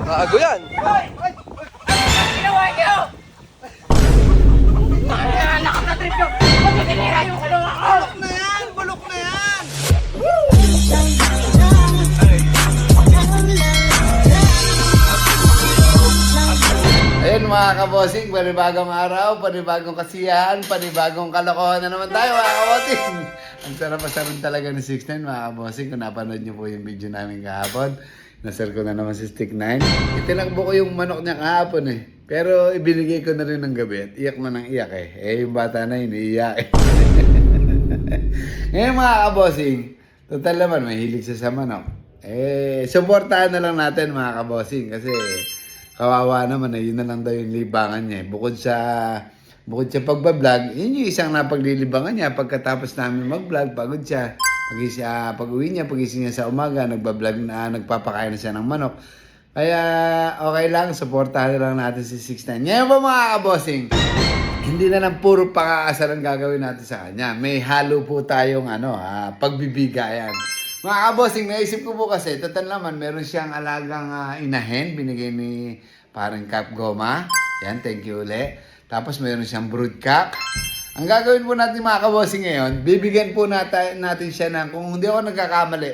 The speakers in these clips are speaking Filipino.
Gago yan. Ginawa niyo! Nakatrip nyo! Huwag tinira yung kalunga ko! Bulok na yan! Bulok na yan! Ayun mga kabosing, panibagong araw, panibagong kasiyahan, panibagong kalokohan na naman tayo mga kabosing. Ang sarap rin talaga ni 6ix9ine mga kabosing. Kung napanood niyo po yung video namin kahapon, nasir ko na naman si Stick 9. Itinakbo ko yung manok niya kahapon eh. Pero ibinigay ko na rin ng gabi at iyak na ng iyak eh. Eh yung bata na yun, iiyak eh. Ngayon mga kabosing, total naman mahilig siya sa manok. Eh, supportahan na lang natin mga kabosing kasi kawawa naman eh, yun na lang daw yung libangan niya. Bukod sa pagbablog, yun yung isang napaglilibangan niya. Pagkatapos namin mag-vlog, pagod siya. Pag-uwi niya, pagising niya sa umaga, nagbablog na, nagpapakain na siya ng manok. Kaya okay lang, supportahan na lang natin si 6ix9ine. Ngayon ba mga kabosing, hindi na lang puro pang-aasar ang gagawin natin sa kanya. May halo po tayong pagbibigayan. Mga kabosing, naisip ko po kasi, total naman, meron siyang alagang inahen, binigay ni parang Cap Goma. Yan, thank you ulit. Tapos meron siyang broodcock. Ang gagawin po natin mga kabosing ngayon, bibigyan po natin siya ng, kung hindi ako nagkakamali,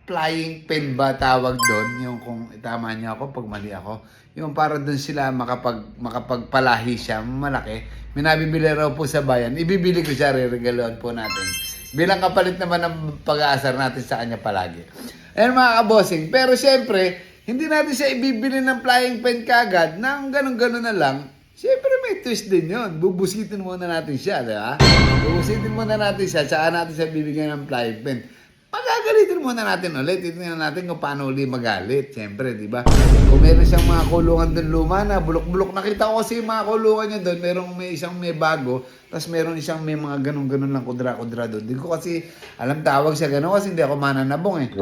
flying pen ba tawag doon? Yung kung tama niya ako, pag mali ako. Yung para doon sila makapagpalahi siya, malaki. May nabibili raw po sa bayan. Ibibili ko siya, re-regaloan po natin. Bilang kapalit naman ng pag-aasar natin sa kanya palagi. Ayan mga kabosing. Pero siyempre, hindi natin siya ibibili ng flying pen kagad nang ganun-ganun na lang. Siyempre may twist din yun. Bubusitin muna natin siya, di ba? Bubusitin muna natin siya, tsaka natin siya bibigyan ng flying pen. Pagagalitin muna natin ulit. Titignan natin kung paano uli magalit. Siyempre, di ba? Kung meron siyang mga kulungan doon luma na bulok-bulok. Nakita ko kasi yung mga kulungan niya doon. May isang may bago. Tapos meron isang may mga ganun-ganun lang kudra-kudra doon. Di ko kasi alam tawag siya ganun kasi hindi ako mananabong eh.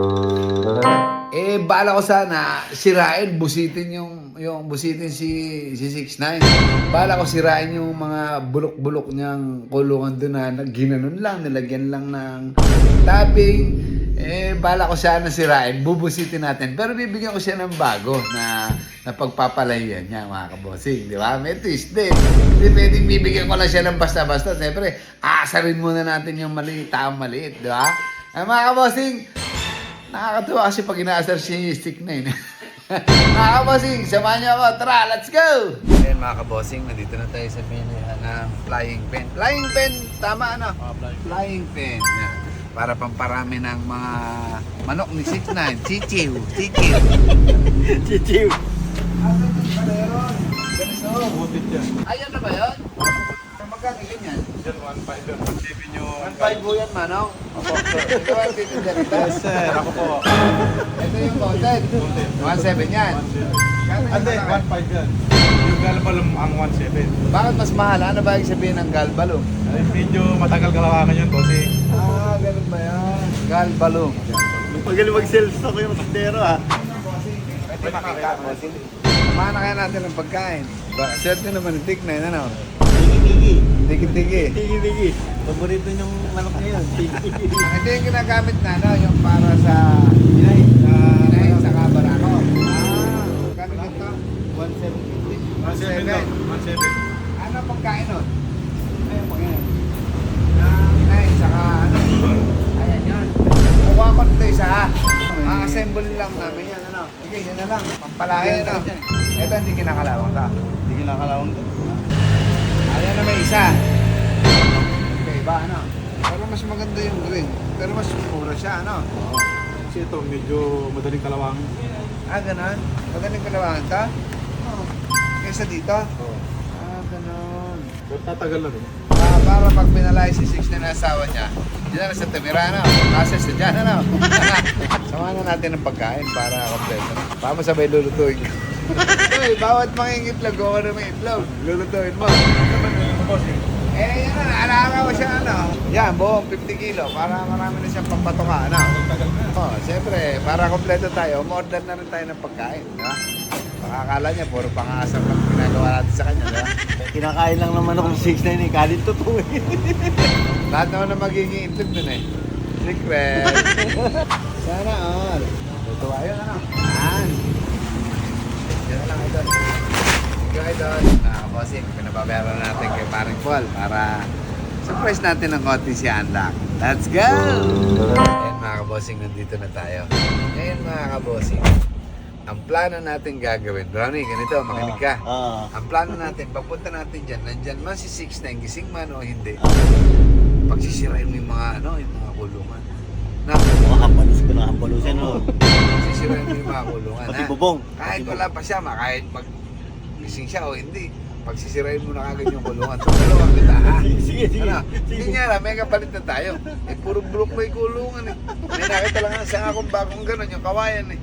Eh, bala ko sana sirain, busitin busitin si 6ix9ine. Bala ko sirain yung mga bulok-bulok niyang kulungan doon na ginanon lang, nilagyan lang ng topping. Eh, bala ko sana sirain, bubusitin natin. Pero bibigyan ko siya ng bago na pagpapalayan niya mga kabosing. Di ba? May twist din. Hindi pwedeng bibigyan ko lang siya ng basta-basta. Siyempre, aasarin muna natin yung taong maliit. Di ba? Ay, mga kabosing, nakakatuwa kasi pag inaasar si Stick 9. Mga kabosing, samahan niyo ako. Tara, let's go! Ayan mga kabosing, nandito na tayo sa bilihan ng flying pen. Flying pen, tama ano? Flying pen. Yan. Para pamparami ng mga manok ni 6ix9ine. Chichiw. Chichiw. Asan yung kaleron? Ganito. Butit yan. Ayan na ba yun? Magkano ganyan? Yan, 1.5 yan. 1.7 yung... 1.5 po yan, manong? Opo. Ikaw ang titinda rito? Yes, sir. Ako po. Ito yung content. 1.7 yan. Ande, 1.5 yan. Yung galbalong ang 1.7. Bakit mas mahal? Ano ba yung sabihin ng galbalong? Ay, medyo matagal kalawakan yun kasi... Ganun ba yan? Galbalong. Magaling mag-sales ako yung tandero ha. Pwede makita mo. Samahan na kaya natin ng pagkain. Swerte naman yung Stick 9, ano? Tiki-tiki. Tigi-tigi. Paborito niyong manok niya yun. Tigi-tigi. Ito yung ginagamit na, no? Yung para sa inahin sa kabarako. Kami nito? 1.7 daw. 1.7. Ano pagkain nun? Ayun, pagkain. Inahin, saka ano? Ayan yun. Kukuha ko nito isa ha. Assemble lang namin yan, ano? Sige, yan na lang. Pampalahin, ano? Ito hindi kinakalawang ka. Hindi kinakalawang to. Ayan na may isa. Okay, iba, ano? Pero mas maganda yung green. Pero mas mura siya, ano? Oo. Kasi ito, medyo madaling kalawangin. Ganon? Magaling kalawangan ka? Oo. Kaysa dito? Oo. Ganon. Pero tatagal na rin. Para pag pinalay si 6ix9ine na asawa niya, diyan na sa Tamira, ano? Kasi sa dyan, ano? Samahan na natin ng pagkain para kompleto. Para sabay lulutuin. Hoy, bawat mangingitlog, kung ano may itlog, lulutuin mo. Eh, yan na, alaga ko siya, ano? Yan, buong 50 kilo, para marami na siyang pampatoka, ano? Oh, siyempre, para kompleto tayo, umorder na rin tayo ng pagkain, di ba? Akala niya, puro pang-aasar lang ginagawa natin sa kanya, di ba? Kinakain lang naman ako ng 6.9 eh. Kalit totoo eh. Lahat naman na magiging itlog dun eh. Secret. Sana all. Tutuwa yun, ano? Yan. lang idol. Thank you idol. Bossing, pinababayaran natin kay Paring Paul para surprise natin ng konti si Andak. Let's go! Ayan mga kabossing, nandito na tayo. Ngayon mga kabossing, ang plano natin gagawin, Brownie, ganito, makinig ka. Ang plano natin, pagpunta natin dyan, nandyan man si 6ix9ine, gising man o hindi, pagsisirain mo yung mga, yung mga kulungan. Na, Hampalos ko na hampalusin mo. sisirain mo yung mga kulungan, Pati ha? bubong. Kahit wala pa siya, kahit gising siya o hindi, pagsisirain mo na kagad yung kulungan. Tutulungan kita, ha? Sige, sige. Ano? Hindi nga na, may kapalit na tayo. Puro bulok may kulungan eh. May nakita lang sa akong bagong gano'n, yung kawayan eh.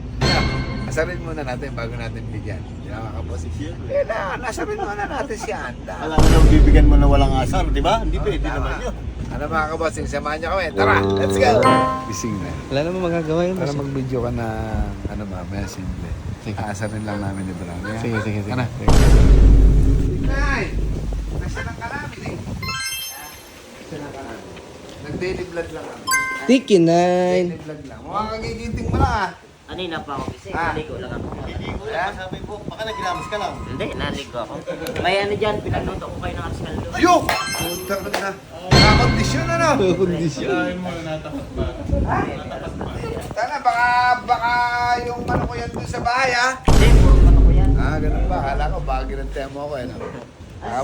Asarin muna natin bago natin bigyan. Hindi na makaposisyon. Kailangan, asarin muna natin si Anda. Wala na lang bibigyan mo na walang asar, di ba? Hindi pwede Tama. naman yun. Ano mga kabossing, samahan niyo kami. Tara, let's go! Gising na. Wala namang magagawa yun. Para mag-video ka na, mamaya simple. Aasarin lang namin ni Brown. Yeah? Sige. Ano? Nay! Nasa ng kalamin eh. Nasa ng kalamin. Nag-daily vlog lang kami. Tiki nine. Daily vlog lang. Mukhang kagigiting mo lang ah. Kanina pa ako kasi, Ah. naligo lang ako. Hindi ko lang masabi po, baka nagilamas ka lang. Hindi, naligo ako. May ano dyan, pinagluto ko kayo ng askaldo. Ayok! Puta ka na. Nakakondisyon ano? Kondisyon. Sana baka yung ano ko yan dun sa bahay ah. Hindi, puro ano ko yan. Ganun ba? Akala ko baka ginantiyan mo ako eh. No?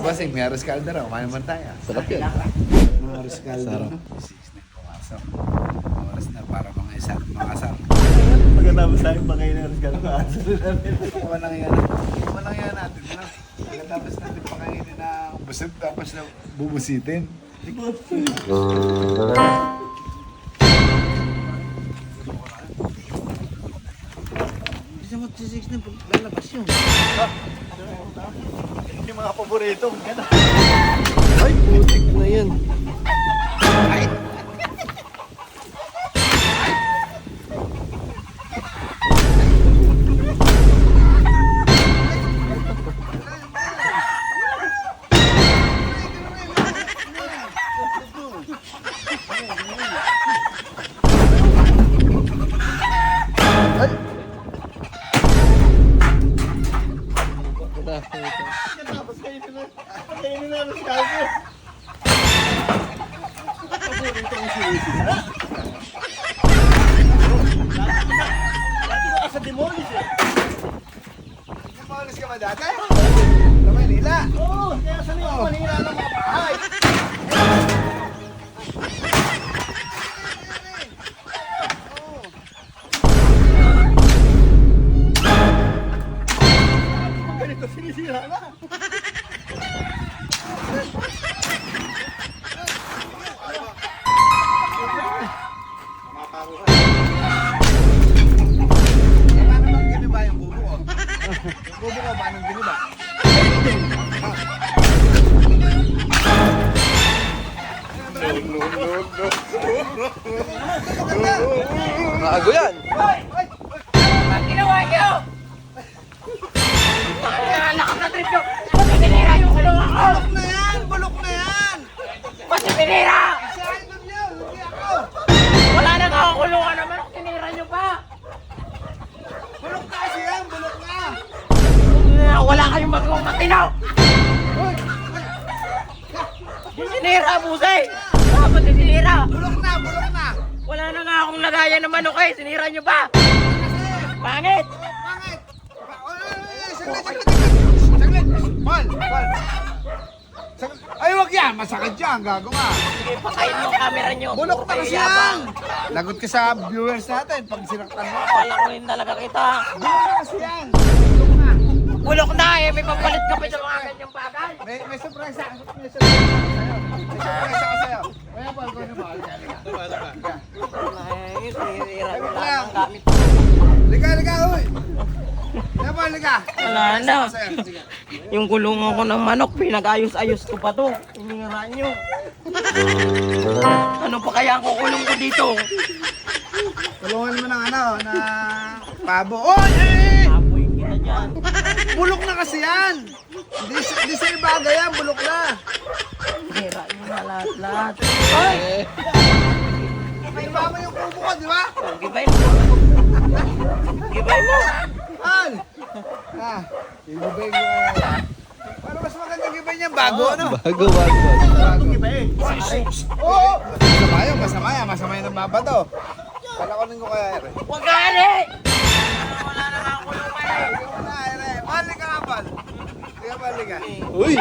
Basing, may aros kalda raw. Kumain naman tayo. Sarap yun. May aros kalda. Sarap. 6 pumasok. Oras na para mga isa. Mga asar. Pagkatapos tayo, baka yun ang asar na asar namin. Walang yan natin. No? Pagkatapos natin pakainin na busog tapos na bubusitin. Bisa mo 6 na lalabas yun. Yung mga paborito, gano'n. Ay, putik na yan. Tapos kainin na ang asar. Paborito kong sinisira. Dati ba ka sa demolis eh? Namalis ka ba dati? Sa Manila? Oo, kaya sanay ako manira ng mga bahay. Ganito sinisira na. Paano bang giniba yung kubo ko? Yung kubo ko, paano giniba? Maago yan. Ang ginawa niyo! Lakas na trip nyo! Ba't sinira yung kulungan ko? Bulok na yan! Ba't sinira? Si Idol yun, hindi ako! Wala na nga akong kulungan naman. Sinira nyo pa. Bulok na kasi yan, bulok na! Wala kayong magawang matinaw. Sinira, busay. Ba't sinira? Bulok na, bulok na! Wala na nga akong lagayan ng manok eh. Sinira nyo pa. Pangit. Bakit? Saglit! Paul! Ay, wag yan! Masakit yan, gago ka! Sige, patayin mo ang camera nyo. Bulok na kasi yan! Lagot ka sa viewers natin pag sinaktan mo ako. Wala ko rin talaga kita. Bulok na kasi yan! Bulok na! Bulok na eh. May papalit ka pa sa mga ganyang bagay. May surprise ako sa'yo. May surprise ako sa'yo. Kaya Paul, kung ano ba? Ay, sinira nyo lahat ng gamit. Liga, uy! Kaya Paul, liga! Wala na. Sa'yo, sige. Yung kulungan ko ng manok, pinag-ayos-ayos ko pa to. Iningaran nyo. Ano pa kaya ang kukulong ko dito? Tulungan mo ng na pabo. Oy! Apoy kita dyan. Bulok na kasi yan! Hindi sa'yo bagay yan, bulok na! Sinira nyo na lahat-lahat. Ay! May mama yung kubo ko, di ba? Gibay mo. Gibay mo. Al! na. Ibibay ko kaya. Para mas magandang ibay niyan, bago ano? Bago, bago. Oo! Masama yan. Masama yan ang mabato. Kalakonin ko kaya, Ere. Huwag ka ali! Wala na nga ako kulungan eh. Wala, Ere. Balik ka nga, pal. Sige, balik ka. Uy!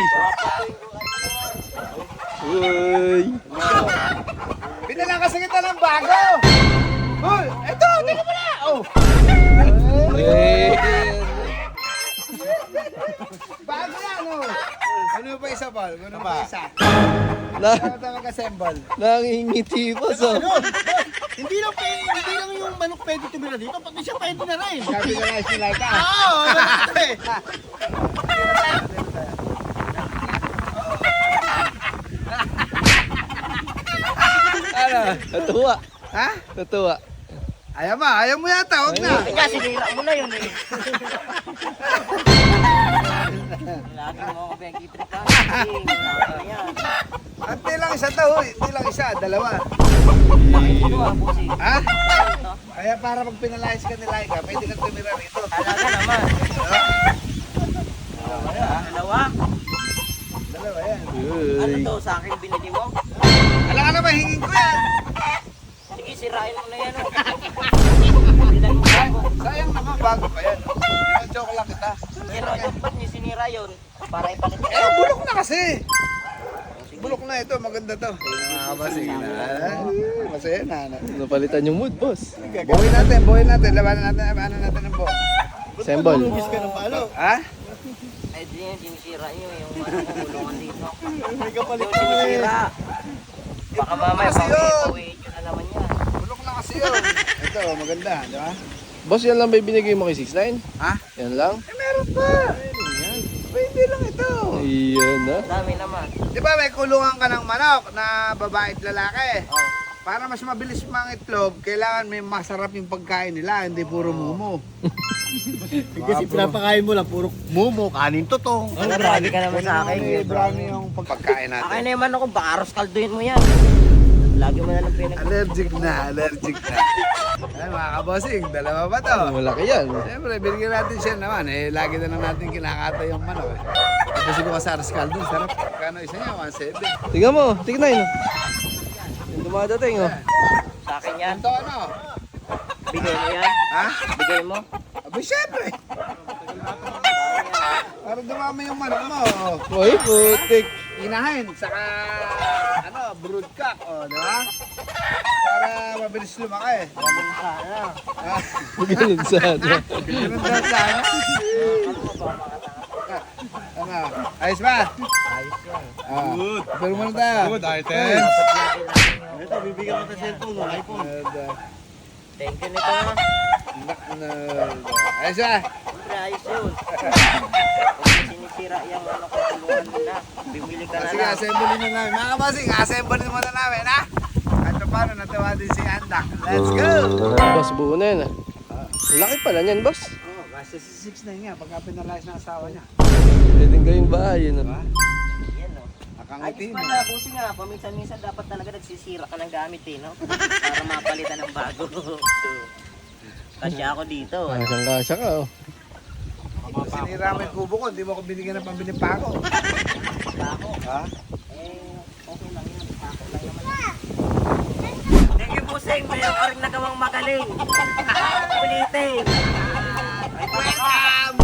Uy! Binalang kasi kita ng bago! Uy! Ito! Tingnan mo na! Oh! Eh! Bago yan, oh! Ano pa isa, pal? Ano pa isa? Na, Ano tayo mag-assemble? nangingiti pa sa... Hindi lang yung manok pwede tumira dito, pati siya pwede na rin. Sabi na lang si Laika. Oo, Ano? Natuwa. Ha? Natuwa. Ayaw mo yata, huwag na. Teka, sinira mo na yun eh. Lagi mo ako pinag-itrip ka. Yan. Hindi lang isa to, huy. Hindi lang isa, dalawa. Laki mo ah, bossing. Ha? Ito. Kaya para pag pinalayas ka ni Laika, pwede kang tumira rito. Talaga naman. Dalawa. Dalawa yan. Ano Uy! to, sa akin binili mo? Alam ka naman, hingin ko yan. Sige, sirain mo na yan oh. Bilan mo bago. Sayang naman, bago pa yan. Joke lang kita. Pero ba't niyo sinira yun? Para ipalit mo. Bulok na kasi. Bulok na ito, maganda to. Nakakabasig na. Masaya na. Napalitan yung mood, boss. Buhay natin. Labanan natin, ano natin ng buho. Symbol. Lugis ka ng palo. Ha? Eh, di yun, sinisira nyo yung kulungan dito. May Yung kapalit ka sinisira. Baka mamaya, Kasi yun. pauwi nyo na naman yan. Bulok na kasi yun. Ito, maganda, di ba? Boss, yan lang ba yung binigay mo kay 6ix9ine? Ha? Yan lang? Eh, meron pa. Pwede lang ito. Iyan na. Dami naman. Di ba may kulungan ka ng manok na babae at lalaki? Para mas mabilis mga itlog, kailangan may masarap yung pagkain nila, hindi puro mumo. Kasi pinapakain mo lang, puro mumo, kanin totong. Ano, grabe ka naman sa akin. Brownie yung pagkain natin. Akin na yung manok ko, baka aros kalduin mo yan. Lagi mo na lang Allergic na. Ay, mga kabosing, dalawa ba to? Malaki yan. Siyempre, binigyan natin siya naman. Eh, lagi na lang natin kinakata yung manok. Eh. Tapos ko sa Arscaldo, sarap. Kano isa niya? 1.7. Tingnan mo, tignan. Yung dumadating, oh. sa akin yan. Ito ano? Bigay mo yan. Ha? Bigay mo. Aba, siyempre. Para dumami yung manok mo. Uy, putik. Inahin, saka ano, brood cock, di ba? Para mabilis lumaki. Ganun sana. Ah, Ganun sana. ganun daw sana. Ano? Ayos ba? Ayos yan. Good. Pero muna tayo. Good items. Ito, bibigyan ko sa cellphone mo, iPhone. Thank you nito na. Ayos ba? Siyempre, ayos yun. Kung sinisira yung ano ko, tulungan nila. Bumili ka na Sige, lang. assemble na namin. Mga kabasing, assemble muna namin, ha? At paano, natawa din si Andak. Let's go! Boss, buo na yan, ah. Laki pala niyan, boss. Oh, basta si 6'9" nga, pagka pinalayas ng asawa niya. Pwedeng gawing bahay, yun, Diba? ah. Yan o. Nakangiti Ayos mo. pala, kasi nga, paminsan-minsan dapat talaga nagsisira ka ng gamit eh, no? Para mapalitan ng bago. Kasya ako dito. Kasang-kasya ka, oh. Kung sinira mo yung kubo ko, hindi mo ako binigyan ng pambili pa ako. Bako. Ha? Eh, okay lang yun. Bako lang naman. Thank you, Buseng. Mayroon ka rin nagawang magaling. Ulitin. Welcome!